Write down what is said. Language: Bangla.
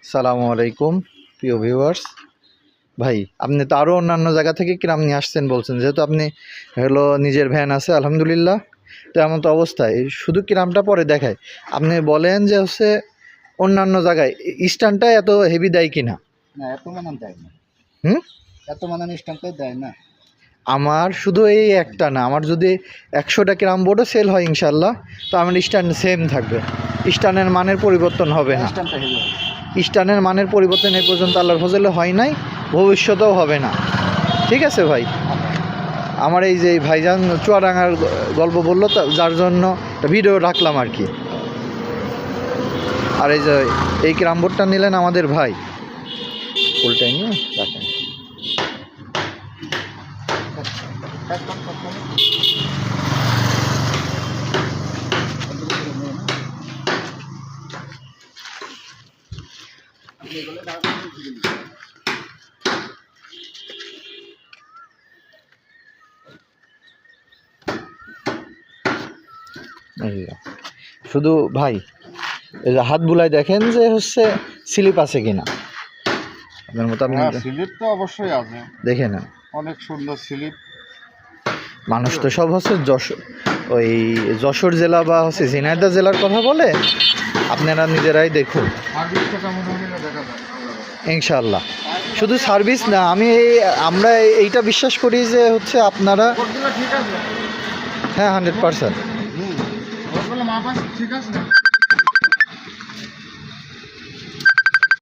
সালামু আলাইকুম প্রিয় ভিউয়ার্স। ভাই আপনি তো আরও অন্যান্য জায়গা থেকে কিরাম নিয়ে আসছেন বলছেন, যেহেতু আপনি হলো নিজের ভ্যান আছে আলহামদুলিল্লাহ, তো এমন তো অবস্থায় শুধু কিরামটা পরে দেখায়। আপনি বলেন যে হচ্ছে অন্যান্য জায়গায় স্ট্যান্ডটা এত হেভি দেয় কিনা? না, এত মানান দেয় না। হুম, এত মানান স্ট্যাম্পে দেয় না। আমার শুধু এই একটা না, আমার যদি 100টা কিরাম বোর্ডও সেল হয় ইনশাল্লাহ, তো আমার স্ট্যান্ড সেম থাকবে, স্ট্যান্ডের মানের পরিবর্তন হবে না। স্ট্যাম্পটা হেভি হবে। স্ট্যান্ডের মানের পরিবর্তন এই পর্যন্ত আল্লাহর ফজলে হয় নাই, ভবিষ্যতেও হবে না। ঠিক আছে ভাই, আমার এই যে ভাইজান চুয়াডাঙ্গার গল্প বললো, যার জন্য ভিডিও রাখলাম আর কি। আর এই যে এই ক্রাম বোর্ডটা নিলেন আমাদের ভাই, ফুলটাই নিয়ে রাখেন। শুধু ভাই এই যে হাত বুলাই দেখেন যে হচ্ছে স্লিপ আছে কিনা আপনার মতো। আপনি স্লিপ তো অবশ্যই আছে, দেখে নেন, অনেক সুন্দর স্লিপ। মানুষ তো সব হচ্ছে যশোর জেলা বা হচ্ছে ঝিনাইদহ জেলার কথা বলে, আপনারা নিজেরাই দেখুন ইনশাআল্লাহ। শুধু সার্ভিস না, আমরা এইটা বিশ্বাস করি যে হচ্ছে আপনারা, হ্যাঁ 100%। ঠিক আছে।